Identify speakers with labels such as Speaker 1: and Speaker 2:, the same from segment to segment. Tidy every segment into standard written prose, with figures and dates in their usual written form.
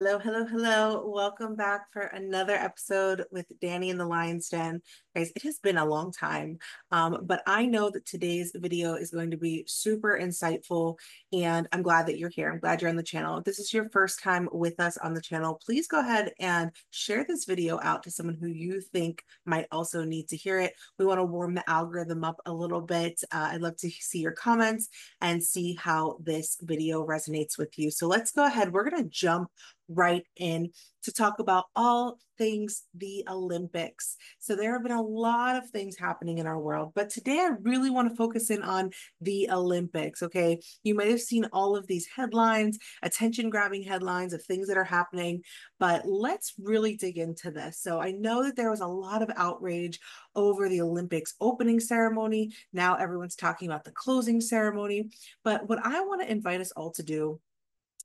Speaker 1: Hello, hello, hello. Welcome back for another episode with Danny in the Lion's Den. Guys, it has been a long time, but I know that today's video is going to be super insightful, and I'm glad that you're here. I'm glad you're on the channel. If this is your first time with us on the channel, please go ahead and share this video out to someone who you think might also need to hear it. We want to warm the algorithm up a little bit. I'd love to see your comments and see how this video resonates with you. So let's go ahead. We're going to jump right in to talk about all things the Olympics. So there have been a lot of things happening in our world, but today I really want to focus in on the Olympics. Okay. You might have seen all of these headlines, attention grabbing headlines of things that are happening, but let's really dig into this. So I know that there was a lot of outrage over the Olympics opening ceremony. Now everyone's talking about the closing ceremony. But what I want to invite us all to do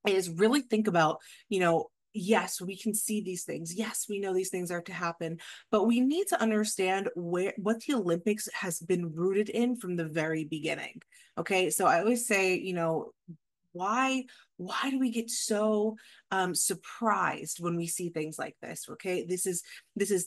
Speaker 1: is really think about, yes, we can see these things. Yes, we know these things are to happen, but we need to understand what the Olympics has been rooted in from the very beginning. Okay. So I always say, why why do we get so surprised when we see things like this? Okay, this is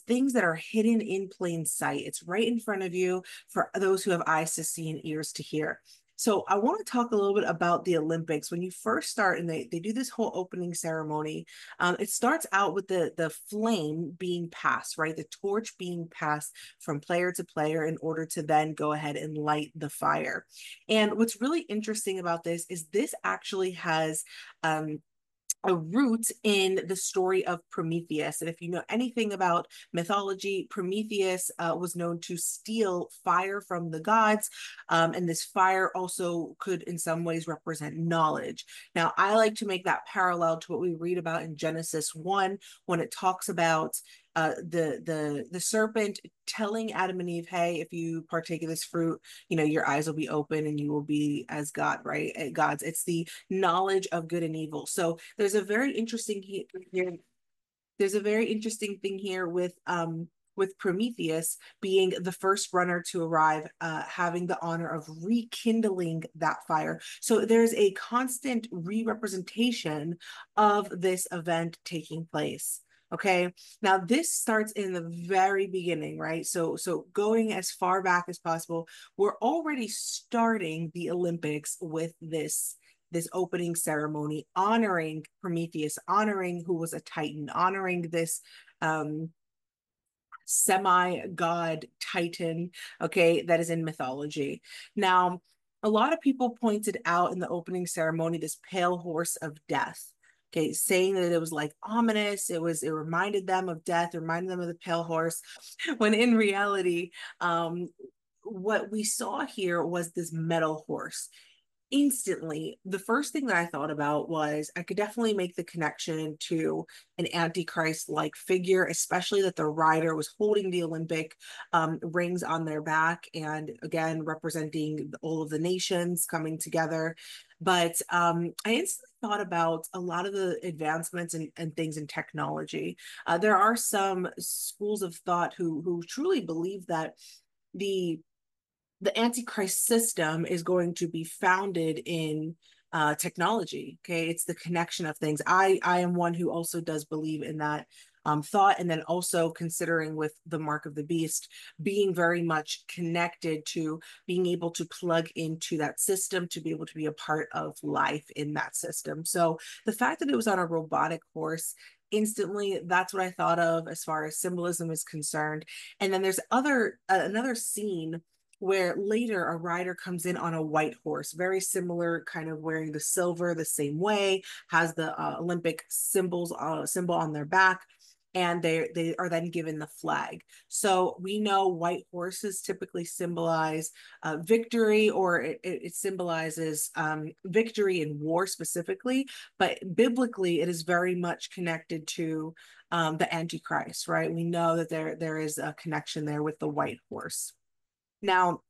Speaker 1: things that are hidden in plain sight. It's right in front of you for those who have eyes to see and ears to hear. So I want to talk a little bit about the Olympics. When you first start and they do this whole opening ceremony, it starts out with the flame being passed, right? The torch being passed from player to player in order to then go ahead and light the fire. And what's really interesting about this actually has a root in the story of Prometheus. And if you know anything about mythology, Prometheus was known to steal fire from the gods. And this fire also could, in some ways, represent knowledge. Now, I like to make that parallel to what we read about in Genesis 1 when it talks about the serpent telling Adam and Eve, "Hey, if you partake of this fruit, your eyes will be open and you will be as God, right? Gods." It's the knowledge of good and evil. So there's a very interesting thing here with Prometheus being the first runner to arrive, having the honor of rekindling that fire. So there's a constant re-representation of this event taking place. Okay. Now this starts in the very beginning, right? So going as far back as possible, we're already starting the Olympics with this opening ceremony, honoring Prometheus, honoring who was a Titan, honoring this semi-god Titan, okay, that is in mythology. Now, a lot of people pointed out in the opening ceremony this pale horse of death. Okay, saying that it was like ominous, it reminded them of death, it reminded them of the pale horse, when in reality, what we saw here was this metal horse. Instantly, the first thing that I thought about was I could definitely make the connection to an Antichrist like figure, especially that the rider was holding the Olympic rings on their back, and again, representing all of the nations coming together. But I instantly thought about a lot of the advancements and things in technology. There are some schools of thought who truly believe that the the Antichrist system is going to be founded in technology. Okay, it's the connection of things. I am one who also does believe in that thought, and then also considering with the mark of the beast being very much connected to being able to plug into that system to be able to be a part of life in that system. So the fact that it was on a robotic horse, instantly that's what I thought of as far as symbolism is concerned. And then there's another scene where later a rider comes in on a white horse, very similar, kind of wearing the silver the same way, has the Olympic symbol on their back, and they are then given the flag. So we know white horses typically symbolize victory, or it symbolizes victory in war specifically, but biblically it is very much connected to the Antichrist, right? We know that there is a connection there with the white horse. Now,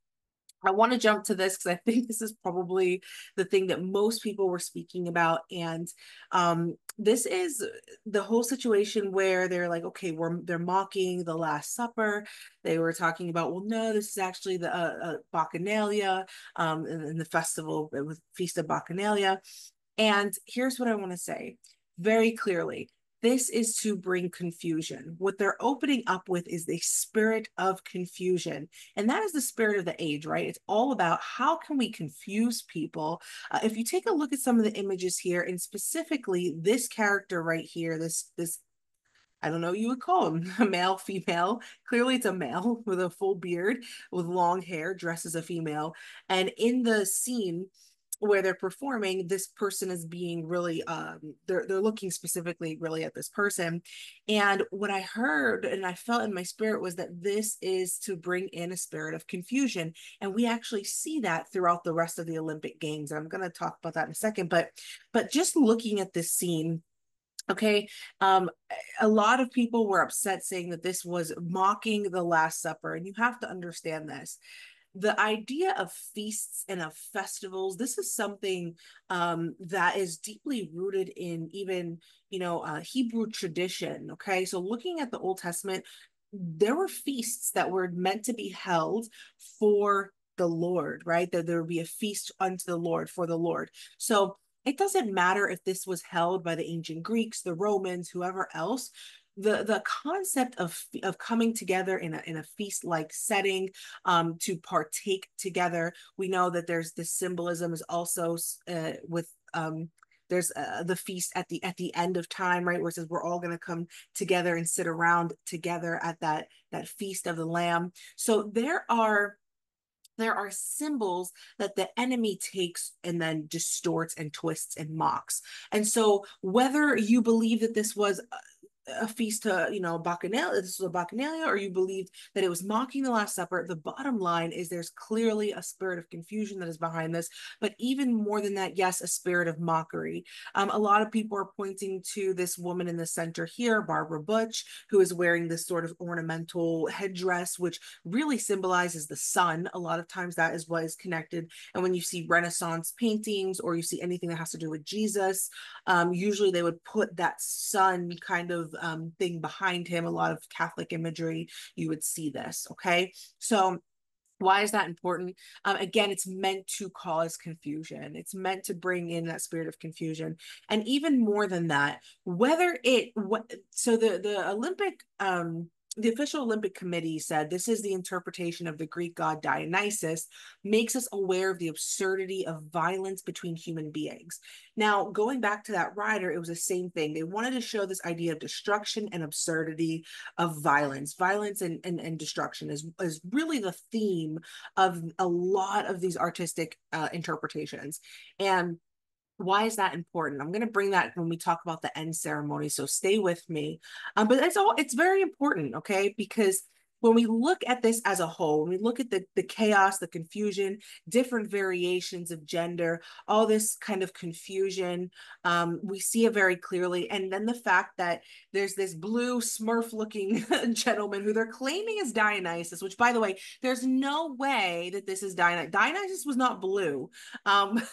Speaker 1: I want to jump to this because I think this is probably the thing that most people were speaking about. And this is the whole situation where they're like, okay, they're mocking the Last Supper. They were talking about, well, no, this is actually the Bacchanalia, and the festival with Feast of Bacchanalia. And here's what I want to say. very clearly. This is to bring confusion. What they're opening up with is the spirit of confusion. And that is the spirit of the age, right? It's all about how can we confuse people. If you take a look at some of the images here, and specifically this character right here, this I don't know what you would call him, a male, female. Clearly, it's a male with a full beard, with long hair, dressed as a female. And in the scene where they're performing, this person is being really, they're looking specifically really at this person. And what I heard and I felt in my spirit was that this is to bring in a spirit of confusion. And we actually see that throughout the rest of the Olympic Games. And I'm going to talk about that in a second. But just looking at this scene, okay. A lot of people were upset saying that this was mocking the Last Supper. And you have to understand this. The idea of feasts and of festivals, this is something that is deeply rooted in even, Hebrew tradition. Okay. So looking at the Old Testament, there were feasts that were meant to be held for the Lord, right? That there would be a feast unto the Lord for the Lord. So it doesn't matter if this was held by the ancient Greeks, the Romans, whoever else. The concept of coming together in a feast like setting to partake together. We know that there's this symbolism is also with there's the feast at the end of time, right, where it says we're all going to come together and sit around together at that feast of the Lamb. So there are symbols that the enemy takes and then distorts and twists and mocks. And so whether you believe that this was a feast to, Bacchanalia, this was a Bacchanalia, or you believed that it was mocking the Last Supper, the bottom line is there's clearly a spirit of confusion that is behind this. But even more than that, yes, a spirit of mockery. A lot of people are pointing to this woman in the center here, Barbara Butch, who is wearing this sort of ornamental headdress, which really symbolizes the sun. A lot of times that is what is connected. And when you see Renaissance paintings or you see anything that has to do with Jesus, usually they would put that sun kind of thing behind him. A lot of Catholic imagery, you would see this. Okay. So why is that important? Again, it's meant to cause confusion. It's meant to bring in that spirit of confusion. And even more than that, so the Olympic, the official Olympic Committee said this is the interpretation of the Greek god Dionysus, makes us aware of the absurdity of violence between human beings. Now, going back to that rider, it was the same thing. They wanted to show this idea of destruction and absurdity of violence. Violence and destruction is really the theme of a lot of these artistic interpretations. And why is that important? I'm going to bring that when we talk about the end ceremony, so stay with me. But it's very important, okay? Because when we look at this as a whole, when we look at the chaos, the confusion, different variations of gender, all this kind of confusion, we see it very clearly. And then the fact that there's this blue Smurf looking gentleman who they're claiming is Dionysus, which, by the way, there's no way that this is Dionysus. Dionysus was not blue.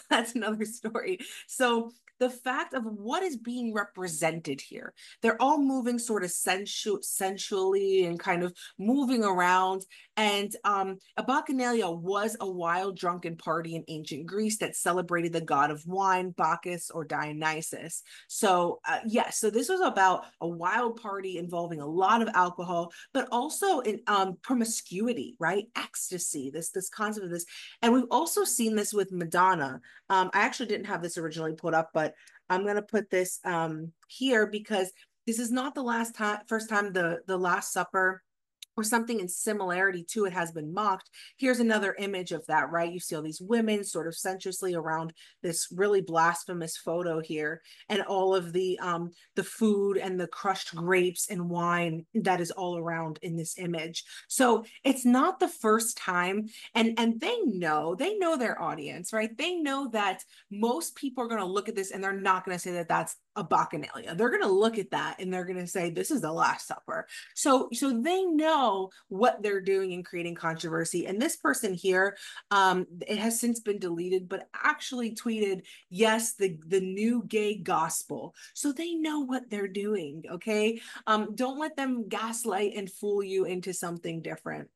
Speaker 1: That's another story. So the fact of what is being represented here, they're all moving sort of sensually and kind of moving around. And a Bacchanalia was a wild drunken party in ancient Greece that celebrated the god of wine, Bacchus or Dionysus. So yes, so this was about a wild party involving a lot of alcohol, but also in promiscuity, right? Ecstasy, this concept of this. And we've also seen this with Madonna. I actually didn't have this originally put up, but I'm going to put this here because this is not the first time the Last Supper or something in similarity to it has been mocked. Here's another image of that, right? You see all these women sort of sensuously around this really blasphemous photo here, and all of the food and the crushed grapes and wine that is all around in this image. So it's not the first time, and they know their audience, right? They know that most people are going to look at this and they're not going to say that that's a Bacchanalia. They're going to look at that and they're going to say this is the Last Supper. So they know what they're doing in creating controversy. And this person here, it has since been deleted, but actually tweeted, yes, the new gay gospel. So they know what they're doing. Okay. Don't let them gaslight and fool you into something different.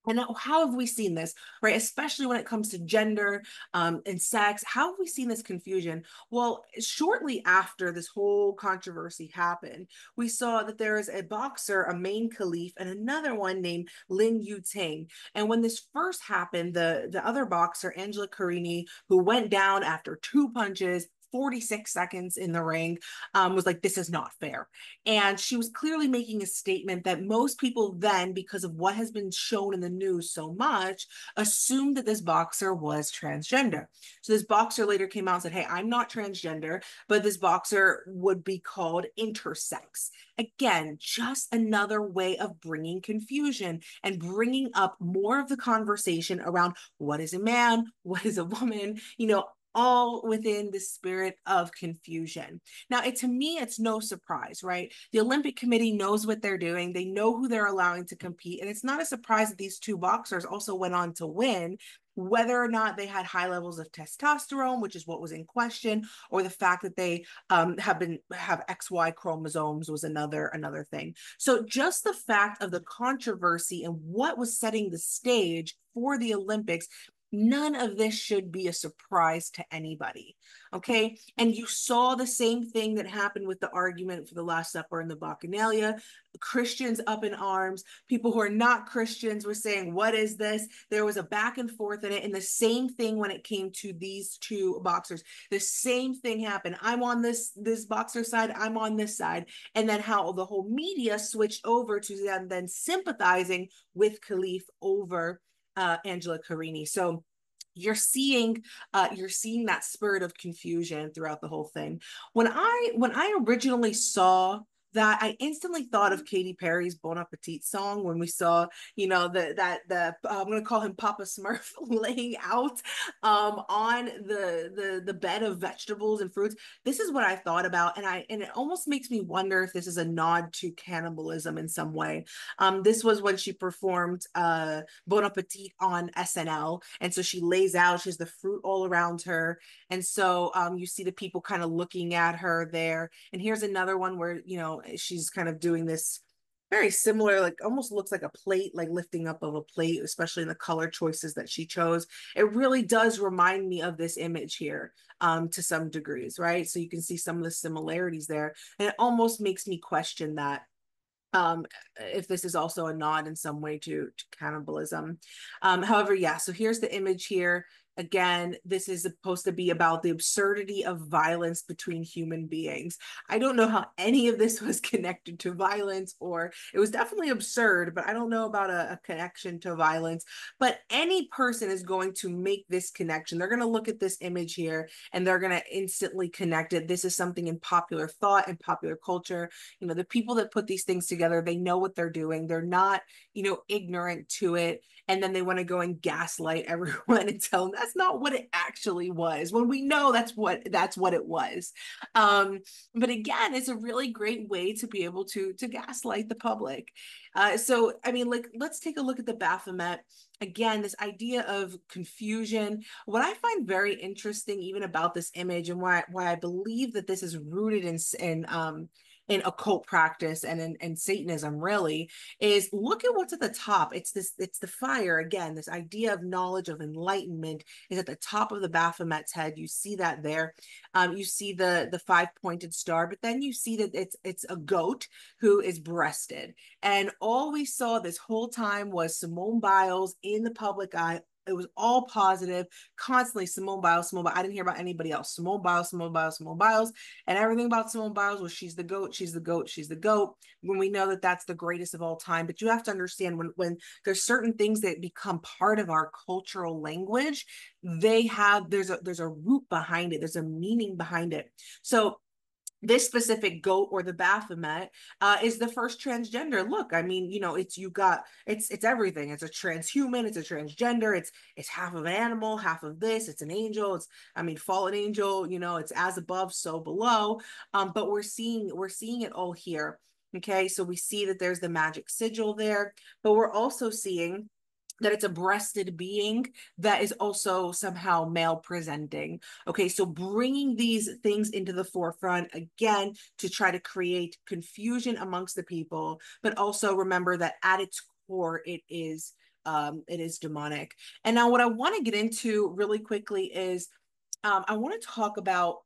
Speaker 1: And how have we seen this, right? Especially when it comes to gender and sex, how have we seen this confusion? Well, shortly after this whole controversy happened, we saw that there is a boxer, a Main Khalif, and another one named Lin Yutang. And when this first happened, the other boxer, Angela Carini, who went down after 2 punches, 46 seconds in the ring, was like, this is not fair. And she was clearly making a statement that most people then, because of what has been shown in the news so much, assumed that this boxer was transgender. So this boxer later came out and said, hey, I'm not transgender, but this boxer would be called intersex. Again, just another way of bringing confusion and bringing up more of the conversation around what is a man, what is a woman, all within the spirit of confusion. Now, to me, it's no surprise, right? The Olympic Committee knows what they're doing. They know who they're allowing to compete. And it's not a surprise that these two boxers also went on to win, whether or not they had high levels of testosterone, which is what was in question, or the fact that they have XY chromosomes was another thing. So just the fact of the controversy and what was setting the stage for the Olympics, none of this should be a surprise to anybody. Okay. And you saw the same thing that happened with the argument for the Last Supper and the Bacchanalia. Christians up in arms. People who are not Christians were saying, what is this? There was a back and forth in it. And the same thing when it came to these two boxers. The same thing happened. I'm on this boxer side. I'm on this side. And then how the whole media switched over to them then sympathizing with Khalif over Angela Carini. So you're seeing that spirit of confusion throughout the whole thing. When I originally saw that, I instantly thought of Katy Perry's Bon Appetit song when we saw, the I'm gonna call him Papa Smurf laying out on the bed of vegetables and fruits. This is what I thought about, and it almost makes me wonder if this is a nod to cannibalism in some way. This was when she performed Bon Appetit on SNL, and so she lays out, she has the fruit all around her, and so you see the people kind of looking at her there. And here's another one where she's kind of doing this very similar, like almost looks like a plate, like lifting up of a plate, especially in the color choices that she chose. It really does remind me of this image here, to some degrees, right? So you can see some of the similarities there, and it almost makes me question that, if this is also a nod in some way to cannibalism. However, yeah, so here's the image here. Again, this is supposed to be about the absurdity of violence between human beings. I don't know how any of this was connected to violence, or it was definitely absurd, but I don't know about a connection to violence. But any person is going to make this connection. They're going to look at this image here and they're going to instantly connect it. This is something in popular thought and popular culture. The people that put these things together, they know what they're doing. They're not, ignorant to it. And then they want to go and gaslight everyone and tell them that's not what it actually was, when we know that's what it was. But again, it's a really great way to be able to gaslight the public. So I mean, like, let's take a look at the Baphomet. Again, this idea of confusion. What I find very interesting even about this image, and why I believe that this is rooted in occult practice and in Satanism, really, is look at what's at the top. It's the fire. Again, this idea of knowledge, of enlightenment, is at the top of the Baphomet's head. You see that there. You see the five-pointed star, but then you see that it's a goat who is breasted. And all we saw this whole time was Simone Biles in the public eye. It was all positive, constantly Simone Biles, Simone Biles. I didn't hear about anybody else. Simone Biles, Simone Biles, Simone Biles. And everything about Simone Biles was she's the GOAT, she's the GOAT, she's the GOAT. When we know that that's the greatest of all time. But you have to understand, when there's certain things that become part of our cultural language, there's a root behind it. There's a meaning behind it. So this specific goat, or the Baphomet, is the first transgender. Look, I mean, it's everything. It's a transhuman, it's a transgender, it's half of an animal, half of this, it's an angel, fallen angel, it's as above, so below. But we're seeing it all here. Okay, so we see that there's the magic sigil there, but we're also seeing that it's a breasted being that is also somehow male presenting. Okay, so bringing these things into the forefront, again, to try to create confusion amongst the people, but also remember that at its core, it is it is demonic. And now what I want to get into really quickly is I want to talk about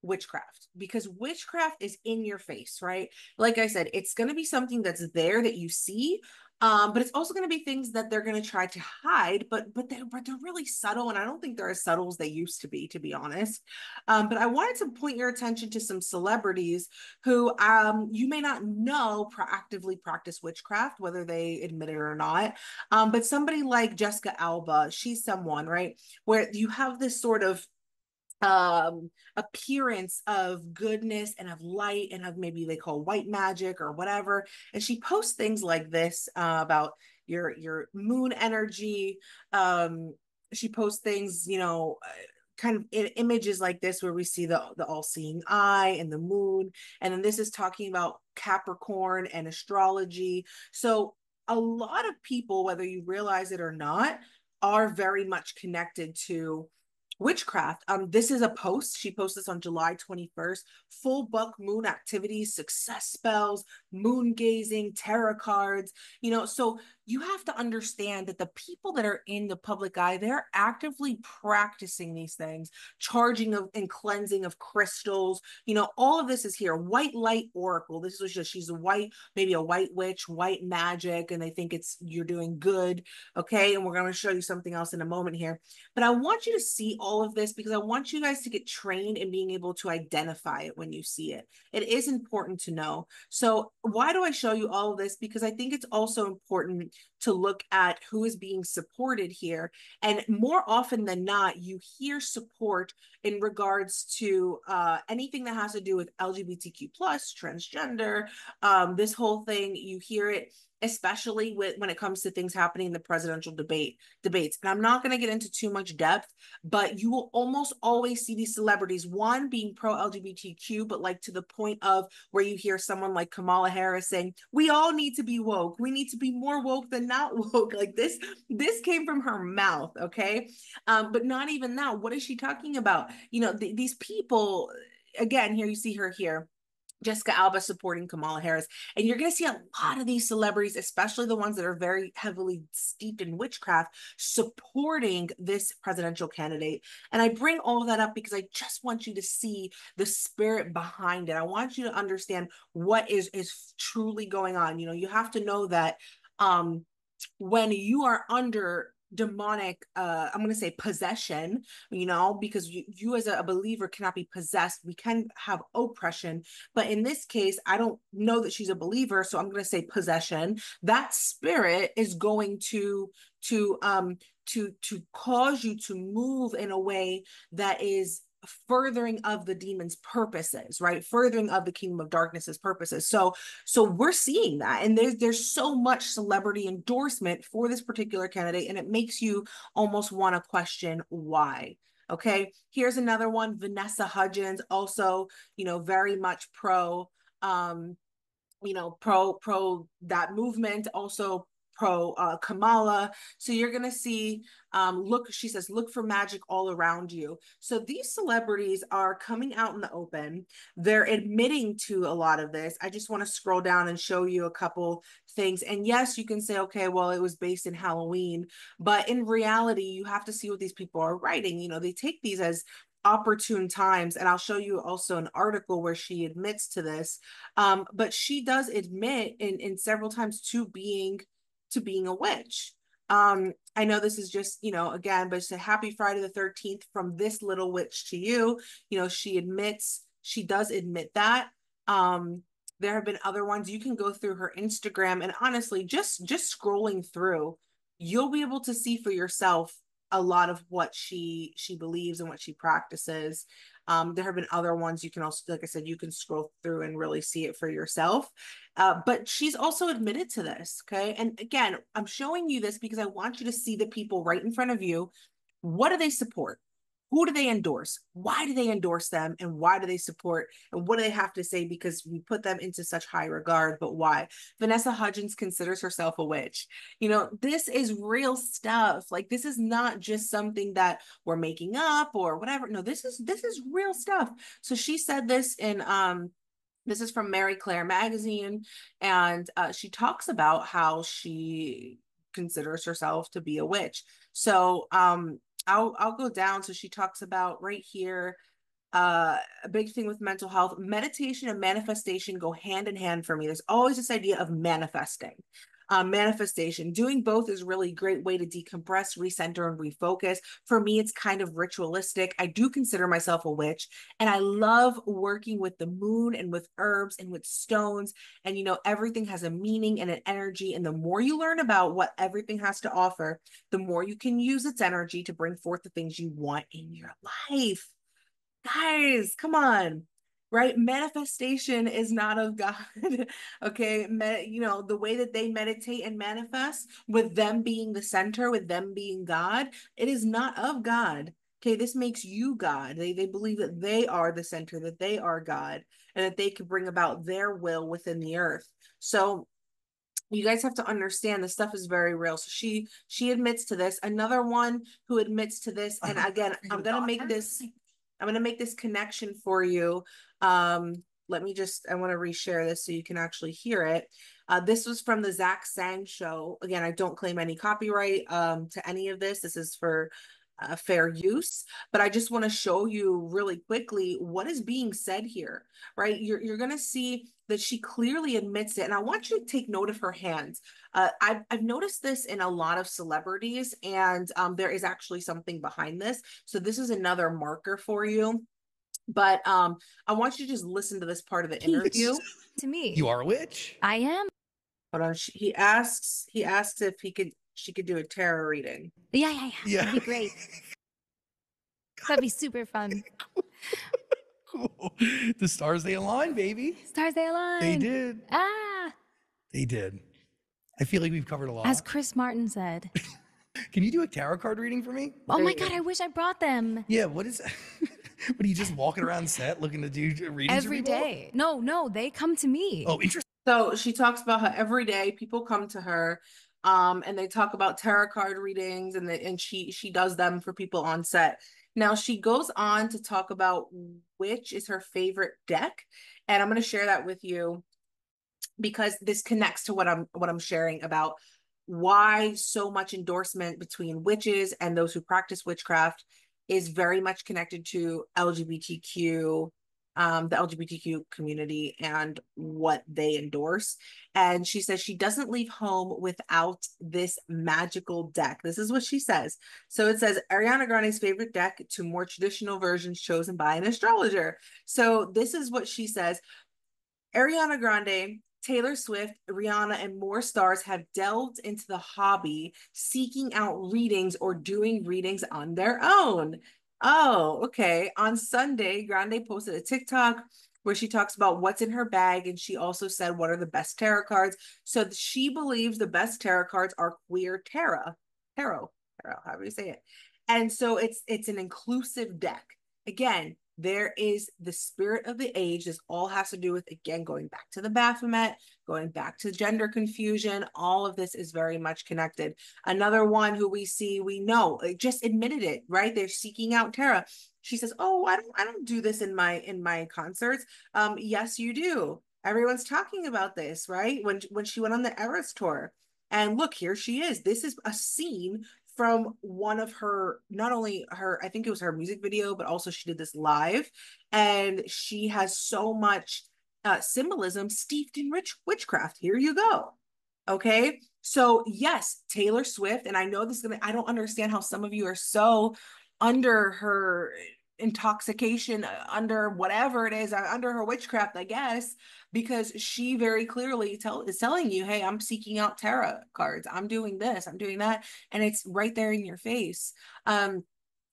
Speaker 1: witchcraft, because witchcraft is in your face, right? Like I said, it's going to be something that's there that you see, but it's also going to be things that they're going to try to hide, but they're really subtle, and I don't think they're as subtle as they used to be honest. But I wanted to point your attention to some celebrities who you may not know proactively practice witchcraft, whether they admit it or not. But somebody like Jessica Alba, she's someone, right, where you have this sort of appearance of goodness and of light and of maybe they call white magic or whatever, and she posts things like this about your moon energy. She posts things, kind of images like this where we see the all-seeing eye and the moon, and then this is talking about Capricorn and astrology. So a lot of people, whether you realize it or not, are very much connected to witchcraft. This is a post. She posted this on July 21st. Full buck moon activities, success spells, moon gazing, tarot cards. So you have to understand that the people that are in the public eye, they're actively practicing these things, charging of and cleansing of crystals. All of this is here. White light oracle. This is just, she's a white, maybe a white witch, white magic, and they think you're doing good. Okay. And we're going to show you something else in a moment here. But I want you to see all of this because I want you guys to get trained in being able to identify it when you see it. It is important to know. So why do I show you all of this? Because I think it's also important to look at who is being supported here. And more often than not, you hear support in regards to anything that has to do with LGBTQ plus, transgender, this whole thing. You hear it especially when it comes to things happening in the presidential debates. And I'm not going to get into too much depth, but you will almost always see these celebrities, one being pro LGBTQ, but like to the point of where you hear someone like Kamala Harris saying, we all need to be woke. We need to be more woke than not woke. Like this came from her mouth. Okay. But not even that. What is she talking about? These people, again, here you see her here. Jessica Alba supporting Kamala Harris. And you're going to see a lot of these celebrities, especially the ones that are very heavily steeped in witchcraft, supporting this presidential candidate. And I bring all of that up because I just want you to see the spirit behind it. I want you to understand what is truly going on. You have to know that when you are under demonic I'm going to say possession, because you as a believer cannot be possessed. We can have oppression, but in this case I don't know that she's a believer, so I'm going to say possession. That spirit is going to cause you to move in a way that is furthering of the demon's purposes, right? Furthering of the kingdom of darkness's purposes. So we're seeing that, and there's so much celebrity endorsement for this particular candidate, and it makes you almost want to question why. Okay, here's another one. Vanessa Hudgens, also, very much pro, pro that movement, also pro Kamala. So you're going to see, she says, look for magic all around you. So these celebrities are coming out in the open. They're admitting to a lot of this. I just want to scroll down and show you a couple things. And yes, you can say, okay, well, it was based in Halloween, but in reality, you have to see what these people are writing. They take these as opportune times, and I'll show you also an article where she admits to this, but she does admit in several times to being a witch. I know this is just, again, but it's a happy Friday the 13th from this little witch to you. She does admit that. There have been other ones. You can go through her Instagram, and honestly, just scrolling through, you'll be able to see for yourself a lot of what she believes and what she practices. There have been other ones. You can also, like I said, you can scroll through and really see it for yourself. But she's also admitted to this. Okay. And again, I'm showing you this because I want you to see the people right in front of you. What do they support? Who do they endorse? Why do they endorse them? And why do they support? And what do they have to say? Because we put them into such high regard, but why? Vanessa Hudgens considers herself a witch. This is real stuff. Like, this is not just something that we're making up or whatever. No, this is real stuff. So she said this in, this is from Mary Claire magazine, and she talks about how she considers herself to be a witch. So I'll go down. So she talks about right here, a big thing with mental health, meditation and manifestation go hand in hand for me. There's always this idea of manifesting. Manifestation, doing both is really a great way to decompress, recenter, and refocus. For me, it's kind of ritualistic. I do consider myself a witch, and I love working with the moon and with herbs and with stones. And, everything has a meaning and an energy. And the more you learn about what everything has to offer, the more you can use its energy to bring forth the things you want in your life. Guys, come on. Right? Manifestation is not of God. Okay. The way that they meditate and manifest, with them being the center, with them being God, it is not of God. Okay. This makes you God. They believe that they are the center, that they are God, and that they can bring about their will within the earth. So you guys have to understand this stuff is very real. So she admits to this. Another one who admits to this, and again, I'm going to make this connection for you. I want to reshare this so you can actually hear it. This was from the Zach Sang show. Again, I don't claim any copyright to any of this. This is for fair use, but I just want to show you really quickly what is being said here, right? You're going to see that she clearly admits it. And I want you to take note of her hands. I've noticed this in a lot of celebrities, and there is actually something behind this. So this is another marker for you. But I want you to just listen to this part of the interview.
Speaker 2: To me.
Speaker 3: You are a witch.
Speaker 2: I am.
Speaker 1: Hold on. He asks if she could do a tarot reading.
Speaker 2: Yeah. That'd be great. That'd be super fun.
Speaker 3: Cool. The stars, they align, baby.
Speaker 2: Stars, they align.
Speaker 3: They did.
Speaker 2: Ah.
Speaker 3: They did. I feel like we've covered a lot.
Speaker 2: As Chris Martin said.
Speaker 3: Can you do a tarot card reading for me?
Speaker 2: Oh my God, I wish I brought them.
Speaker 3: Yeah, what is what are you just walking around set looking to do readings
Speaker 2: every day? No, they come to me.
Speaker 3: Oh, interesting.
Speaker 1: So she talks about how every day people come to her, and they talk about tarot card readings, and she does them for people on set. Now she goes on to talk about which is her favorite deck, and I'm going to share that with you because this connects to what I'm sharing about why so much endorsement between witches and those who practice witchcraft is very much connected to LGBTQ, the LGBTQ community and what they endorse. And she says she doesn't leave home without this magical deck. This is what she says. So it says Ariana Grande's favorite deck to more traditional versions chosen by an astrologer. So this is what she says. Ariana Grande, Taylor Swift, Rihanna, and more stars have delved into the hobby, seeking out readings or doing readings on their own. Oh, okay. On Sunday, Grande posted a TikTok where she talks about what's in her bag, and she also said what are the best tarot cards. So she believes the best tarot cards are queer tarot, however you say it. And so it's an inclusive deck. Again, there is the spirit of the age. This all has to do with, again, going back to the Baphomet, going back to gender confusion. All of this is very much connected. Another one who we know, just admitted it, right? They're seeking out Tara. She says, "Oh, I don't do this in my concerts." Yes, you do. Everyone's talking about this, right? When she went on the Eras tour, and look, here she is. This is a scene from one of her, not only her, I think it was her music video, but also she did this live, and she has so much symbolism steeped in rich witchcraft. Here you go. Okay. So yes, Taylor Swift, and I know this is gonna, I don't understand how some of you are so under her intoxication, under whatever it is, under her witchcraft, I guess, because she very clearly is telling you, hey, I'm seeking out tarot cards. I'm doing this, I'm doing that. And it's right there in your face. I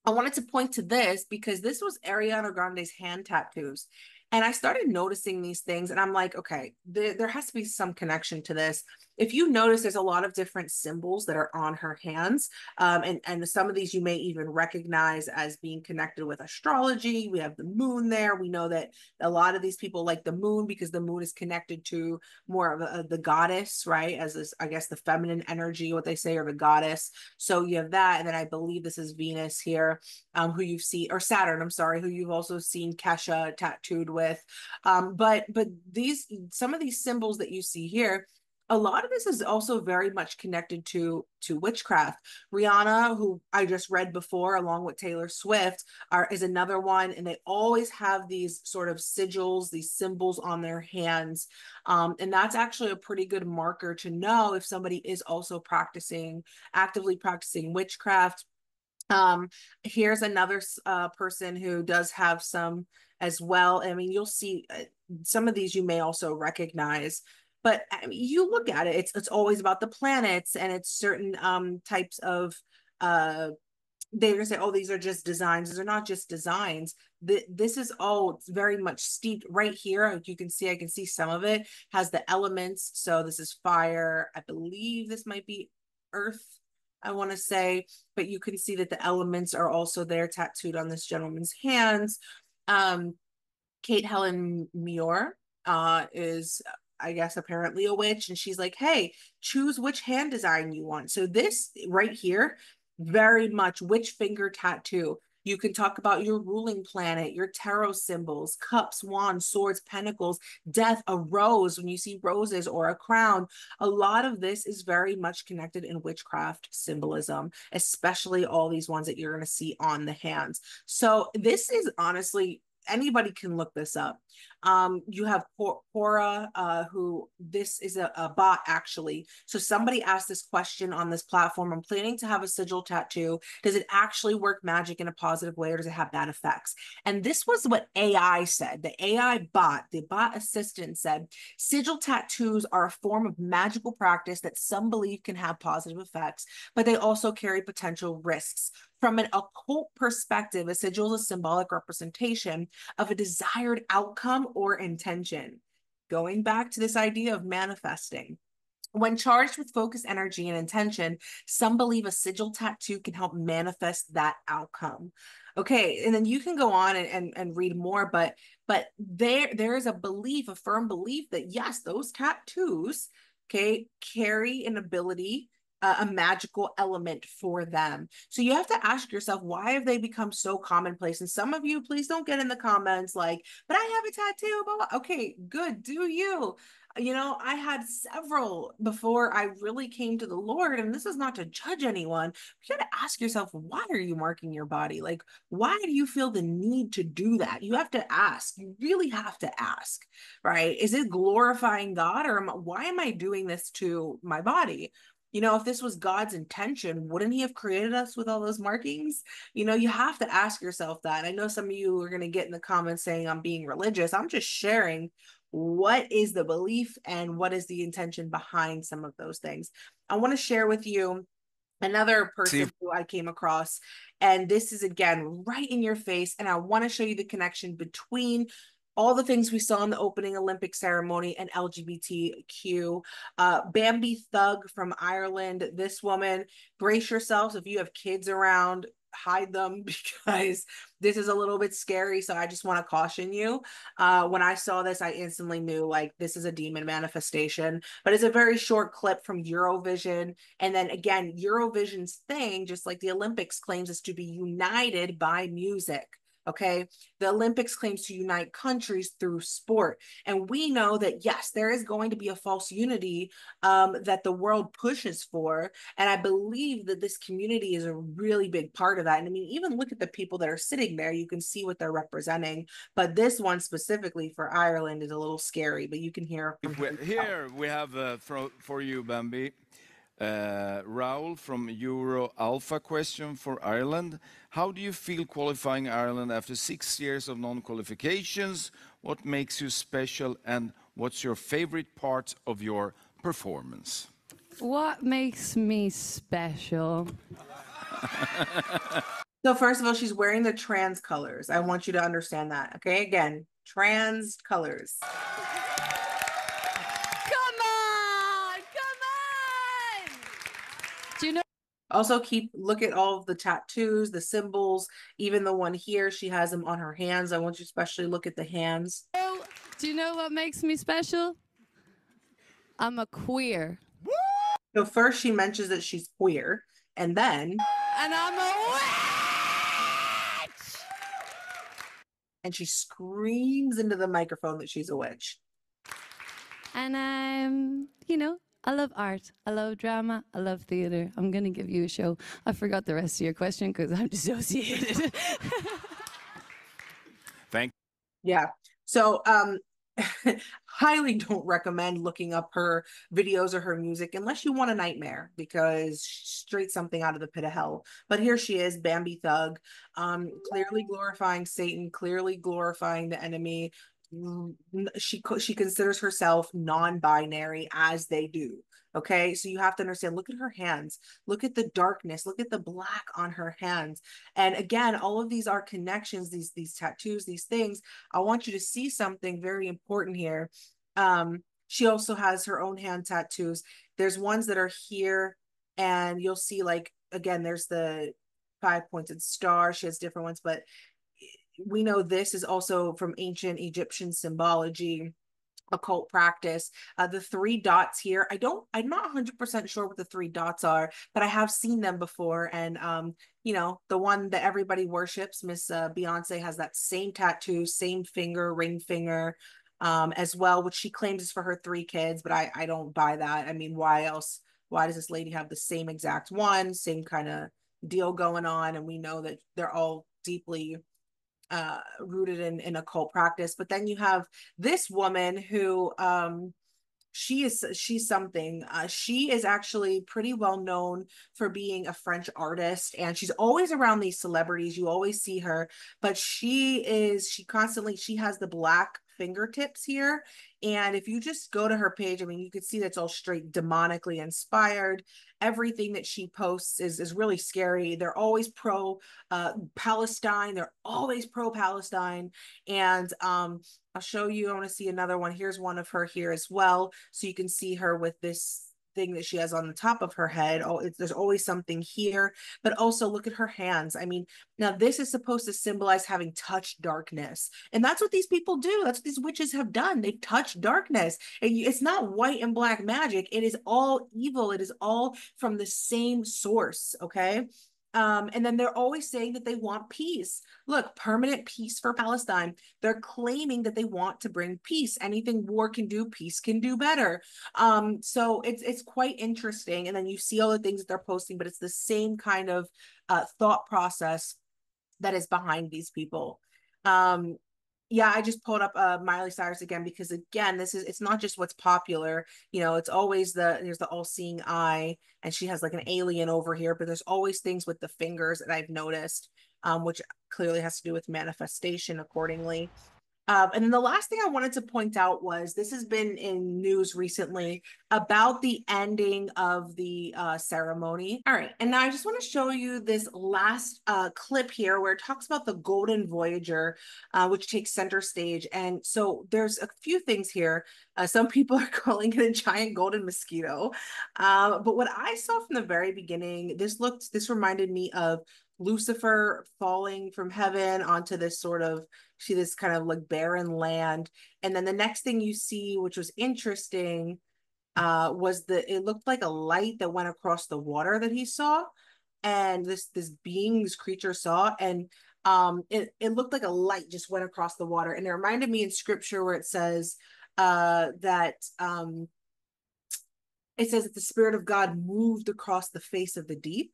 Speaker 1: wanted to point to this because this was Ariana Grande's hand tattoos. And I started noticing these things, and I'm like, okay, there has to be some connection to this. If you notice, there's a lot of different symbols that are on her hands. And some of these you may even recognize as being connected with astrology. We have the moon there. We know that a lot of these people like the moon because the moon is connected to more of the goddess, right? As this, I guess, the feminine energy, what they say, or the goddess. So you have that. And then I believe this is Venus here, who you've seen, or Saturn, I'm sorry, who you've also seen Kesha tattooed with. But some of these symbols that you see here, a lot of this is also very much connected to witchcraft. Rihanna, who I just read before, along with Taylor Swift, is another one, and they always have these sort of sigils, these symbols on their hands, and that's actually a pretty good marker to know if somebody is also actively practicing witchcraft. Here's another person who does have some as well. I mean, you'll see some of these you may also recognize, but I mean, you look at it, it's always about the planets, and it's certain types of they're gonna say, oh, these are just designs. These are not just designs. This is all very much steeped right here. Like you can see, I can see some of it has the elements. So this is fire. I believe this might be earth, I want to say, but you can see that the elements are also there tattooed on this gentleman's hands. Kate Helen Muir is, I guess, apparently a witch, and she's like, hey, choose which hand design you want. So this right here, very much witch finger tattoo. You can talk about your ruling planet, your tarot symbols, cups, wands, swords, pentacles, death, a rose when you see roses, or a crown. A lot of this is very much connected in witchcraft symbolism, especially all these ones that you're going to see on the hands. So this is honestly, anybody can look this up. You have Quora, who this is a bot actually. So somebody asked this question on this platform. I'm planning to have a sigil tattoo. Does it actually work magic in a positive way, or does it have bad effects? And this was what AI said. The AI bot, the bot assistant said, sigil tattoos are a form of magical practice that some believe can have positive effects, but they also carry potential risks. From an occult perspective, a sigil is a symbolic representation of a desired outcome or intention. Going back to this idea of manifesting. When charged with focused energy and intention, some believe a sigil tattoo can help manifest that outcome. Okay, and then you can go on and read more, but there is a belief, a firm belief that yes, those tattoos, okay, carry an ability, a magical element for them. So you have to ask yourself, why have they become so commonplace? And some of you, please don't get in the comments like, but I have a tattoo, blah, blah. Okay, good, do you? You know, I had several before I really came to the Lord, and this is not to judge anyone. You got to ask yourself, why are you marking your body? Like, why do you feel the need to do that? You have to ask. You really have to ask, right? Is it glorifying God, or why am I doing this to my body? You know, if this was God's intention, wouldn't he have created us with all those markings? You know, you have to ask yourself that. I know some of you are going to get in the comments saying I'm being religious. I'm just sharing what is the belief and what is the intention behind some of those things. I want to share with you another person who I came across, and this is again right in your face, and I want to show you the connection between all the things we saw in the opening Olympic ceremony and LGBTQ. Bambi Thug from Ireland. This woman, brace yourselves if you have kids around, hide them because this is a little bit scary. So I just want to caution you. When I saw this, I instantly knew like this is a demon manifestation, but it's a very short clip from Eurovision. And then again, Eurovision's thing, just like the Olympics, claims is to be united by music. Okay. The Olympics claims to unite countries through sport. And we know that, yes, there is going to be a false unity that the world pushes for. And I believe that this community is a really big part of that. And I mean, even look at the people that are sitting there, you can see what they're representing. But this one specifically for Ireland is a little scary, but you can hear from
Speaker 4: here we have for you, Bambi. Raul from Euro Alpha question for Ireland. How do you feel qualifying Ireland after 6 years of non-qualifications? What makes you special, and what's your favorite part of your performance?
Speaker 2: What makes me special?
Speaker 1: So first of all, she's wearing the trans colors. I want you to understand that. Okay, again, trans colors.
Speaker 2: Do you know?
Speaker 1: Also look at all of the tattoos, the symbols, even the one here, she has them on her hands. I want you to especially look at the hands.
Speaker 2: Do you know what makes me special? I'm a queer.
Speaker 1: So first she mentions that she's queer, and then...
Speaker 2: And I'm a witch!
Speaker 1: And she screams into the microphone that she's a witch.
Speaker 2: And I'm,
Speaker 5: I love art. I love drama. I love theater. I'm going to give you a show. I forgot the rest of your question because I'm dissociated.
Speaker 4: Thank
Speaker 1: Yeah. So, highly don't recommend looking up her videos or her music unless you want a nightmare, because straight something out of the pit of hell. But here she is, Bambi Thug, clearly glorifying Satan, clearly glorifying the enemy. She considers herself non-binary, as they do. Okay, so you have to understand, look at her hands, look at the darkness, look at the black on her hands. And again, all of these are connections, these tattoos, these things. I want you to see something very important here. She also has her own hand tattoos. There's ones that are here, and you'll see, like, again, there's the 5-pointed star. She has different ones, but we know this is also from ancient Egyptian symbology, occult practice. The 3 dots here, I'm not 100% sure what the 3 dots are, but I have seen them before. And you know, the one that everybody worships, Miss Beyonce, has that same tattoo, same finger, ring finger, as well, which she claims is for her 3 kids, but I don't buy that. I mean, why else? Why does this lady have the same exact one, same kind of deal going on? And we know that they're all deeply rooted in occult practice. But then you have this woman who she's something. She is actually pretty well known for being a French artist, and she's always around these celebrities. You always see her, but she has the black fingertips here. And if you just go to her page, I mean, you could see that's all straight demonically inspired. Everything that she posts is really scary. They're always pro Palestine. They're always pro Palestine. And I'll show you. I want to see another one. Here's one of her here as well. So you can see her with this thing that she has on the top of her head. Oh, there's always something here, but also look at her hands. I mean, now this is supposed to symbolize having touched darkness. And that's what these people do. That's what these witches have done. They've touched darkness. And it's not white and black magic. It is all evil. It is all from the same source. Okay. And then they're always saying that they want peace. Look, permanent peace for Palestine. They're claiming that they want to bring peace. Anything war can do, peace can do better. So it's quite interesting. And then you see all the things that they're posting, but it's the same kind of thought process that is behind these people. Yeah, I just pulled up Miley Cyrus again, because again, it's not just what's popular. You know, it's always there's the all-seeing eye, and she has like an alien over here, but there's always things with the fingers that I've noticed, which clearly has to do with manifestation accordingly. And then the last thing I wanted to point out was, this has been in news recently about the ending of the ceremony. All right, and now I just want to show you this last clip here where it talks about the Golden Voyager, which takes center stage. And so there's a few things here. Some people are calling it a giant golden mosquito. But what I saw from the very beginning, this reminded me of Lucifer falling from heaven onto this this kind of like barren land. And then the next thing you see, which was interesting, was it looked like a light that went across the water that he saw. And this creature saw, and it looked like a light just went across the water. And it reminded me in scripture where it says that it says that the Spirit of God moved across the face of the deep.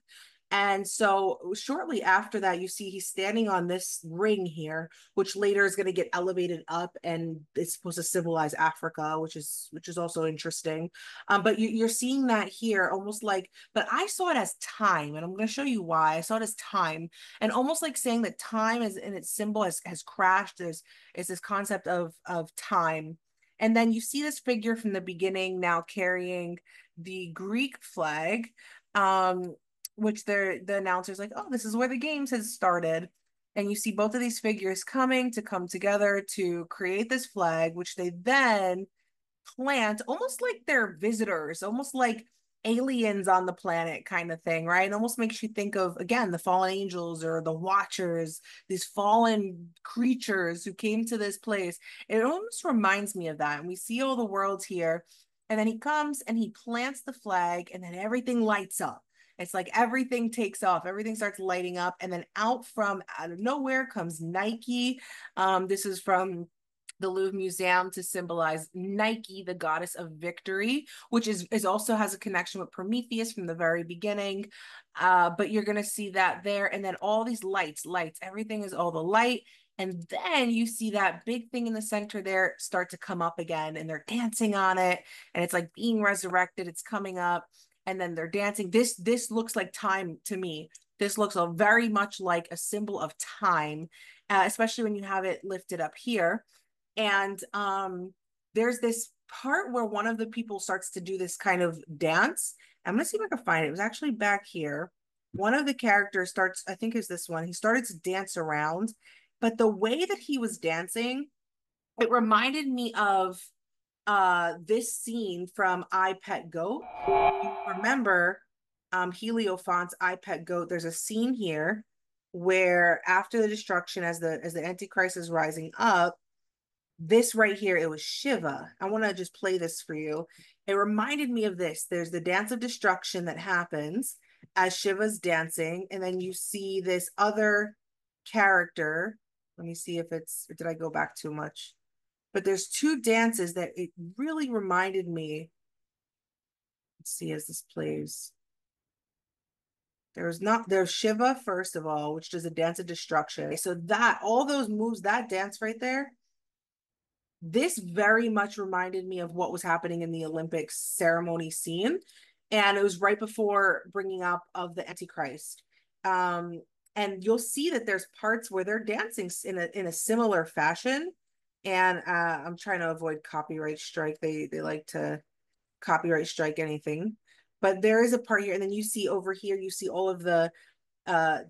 Speaker 1: And so shortly after that, you see he's standing on this ring here, which later is going to get elevated up, and it's supposed to symbolize Africa, which is also interesting. But you're seeing that here, almost like, but I saw it as time, and I'm going to show you why. I saw it as time, and almost like saying that time is in its symbol has crashed. Is this concept of time. And then you see this figure from the beginning now carrying the Greek flag, which the announcer's like, oh, this is where the games has started. And you see both of these figures come together to create this flag, which they then plant almost like they're visitors, almost like aliens on the planet kind of thing, right? It almost makes you think of, again, the fallen angels or the watchers, these fallen creatures who came to this place. It almost reminds me of that. And we see all the worlds here. And then he comes and he plants the flag, and then everything lights up. It's like everything takes off, everything starts lighting up, and then out of nowhere comes Nike. This is from the Louvre Museum to symbolize Nike, the goddess of victory, which is also has a connection with Prometheus from the very beginning. But you're going to see that there. And then all these lights, everything is all the light. And then you see that big thing in the center there start to come up again, and they're dancing on it. And it's like being resurrected. It's coming up, and then they're dancing. This looks like time to me. This looks very much like a symbol of time, especially when you have it lifted up here. And there's this part where one of the people starts to do this kind of dance. I'm gonna see if I can find it. It was actually back here. One of the characters starts, I think is this one. He started to dance around, but the way that he was dancing, it reminded me of this scene from I, Pet Goat. You remember Heliophant's I, Pet Goat? There's a scene here where after the destruction, as the Antichrist is rising up, this right here, it was Shiva. I want to just play this for you. It reminded me of this. There's the dance of destruction that happens as Shiva's dancing, and then you see this other character. Let me see if it's, did I go back too much? But there's two dances that it really reminded me. Let's see as this plays. There's Shiva, first of all, which does a dance of destruction. So that, all those moves, that dance right there, this very much reminded me of what was happening in the Olympics ceremony scene. And it was right before bringing up of the Antichrist. And you'll see that there's parts where they're dancing in a similar fashion. And I'm trying to avoid copyright strike. They like to copyright strike anything. But there is a part here, and then you see over here, you see all of the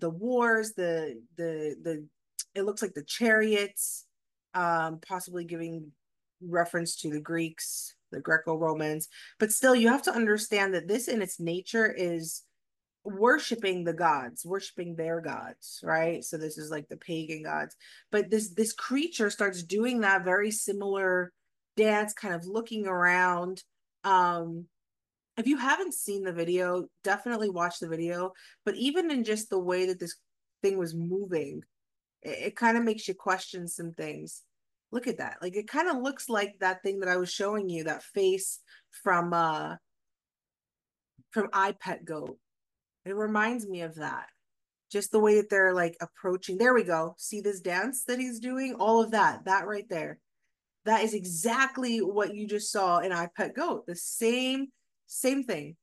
Speaker 1: wars, the it looks like the chariots, possibly giving reference to the Greeks, the Greco-Romans. But still, you have to understand that this in its nature is worshiping the gods, worshiping their gods, right? So this is like the pagan gods. But this creature starts doing that very similar dance, kind of looking around. If you haven't seen the video, definitely watch the video. But even in just the way that this thing was moving, it kind of makes you question some things. Look at that. Like, it kind of looks like that thing that I was showing you, that face from I, Pet Goat. It reminds me of that. Just the way that they're like approaching. There we go. See this dance that he's doing? All of that right there. That is exactly what you just saw in I, Pet Goat. The same thing.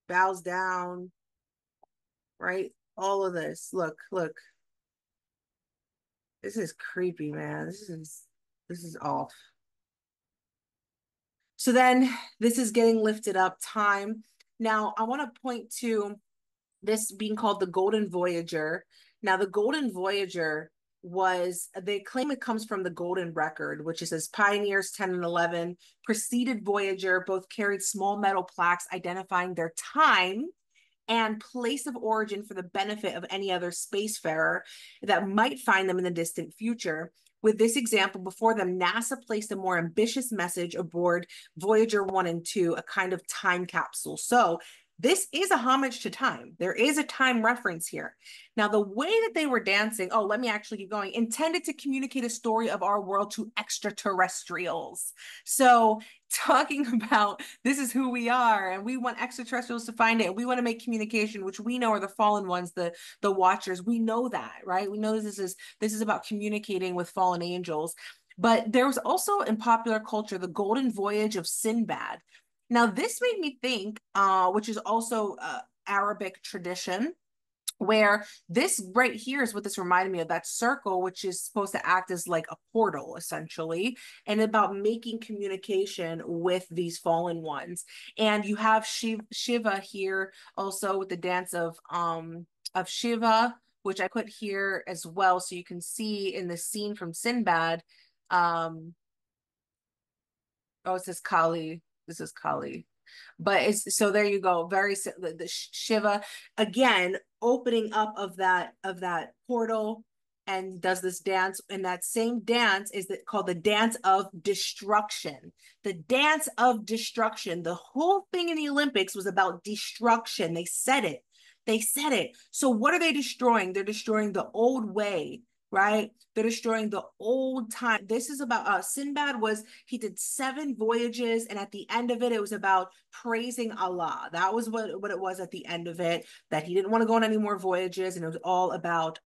Speaker 1: Bows down, right? All of this. Look. This is creepy, man. This is off. So then this is getting lifted up time. Now I want to point to this being called the Golden Voyager. Now the Golden Voyager they claim it comes from the Golden Record, which is as Pioneers 10 and 11 preceded Voyager, both carried small metal plaques identifying their time and place of origin for the benefit of any other spacefarer that might find them in the distant future. With this example before them, NASA placed a more ambitious message aboard Voyager 1 and 2, a kind of time capsule. So this is a homage to time. There is a time reference here. Now, the way that they were dancing, let me actually keep going, intended to communicate a story of our world to extraterrestrials. So talking about this is who we are, and we want extraterrestrials to find it. We want to make communication, which we know are the fallen ones, the watchers. We know that, right? We know this is about communicating with fallen angels. But there was also in popular culture the Golden Voyage of Sinbad. Now, this made me think, which is also Arabic tradition, where this right here is what this reminded me of, that circle, which is supposed to act as like a portal, essentially, and about making communication with these fallen ones. And you have Shiva here also with the dance of Shiva, which I put here as well, so you can see in the scene from Sinbad. It says Kali. This is Kali. But it's, so there you go. Very the Shiva again opening up of that portal and does this dance, and that same dance is called the dance of destruction. The dance of destruction. The whole thing in the Olympics was about destruction. They said it. They said it. So what are they destroying? They're destroying the old way, right? They're destroying the old time. This is about Sinbad he did 7 voyages, and at the end of it, it was about praising Allah. That was what it was at the end of it, that he didn't want to go on any more voyages, and it was all about.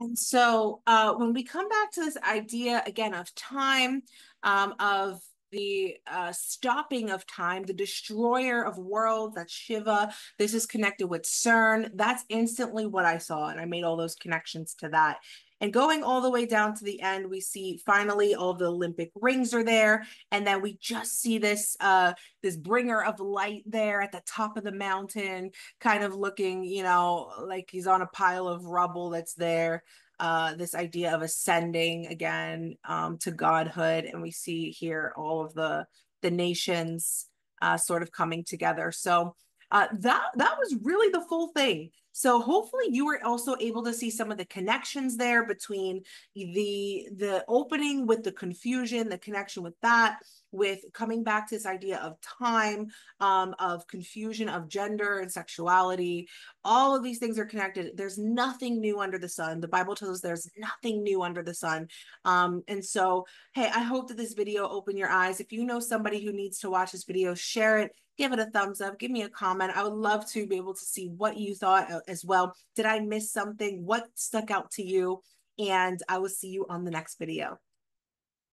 Speaker 1: And so when we come back to this idea again of time, of the stopping of time, the destroyer of worlds, that's Shiva. This is connected with CERN. That's instantly what I saw, and I made all those connections to that. And going all the way down to the end, we see finally all the Olympic rings are there, and then we just see this this bringer of light there at the top of the mountain, kind of looking, you know, like he's on a pile of rubble that's there. This idea of ascending again to godhood, and we see here all of the nations sort of coming together. So that was really the full thing. So hopefully you were also able to see some of the connections there between the opening with the confusion, the connection with that, with coming back to this idea of time, of confusion, of gender and sexuality. All of these things are connected. There's nothing new under the sun. The Bible tells us there's nothing new under the sun. And so, hey, I hope that this video opened your eyes. If you know somebody who needs to watch this video, share it. Give it a thumbs up, give me a comment. I would love to be able to see what you thought as well. Did I miss something? What stuck out to you? And I will see you on the next video.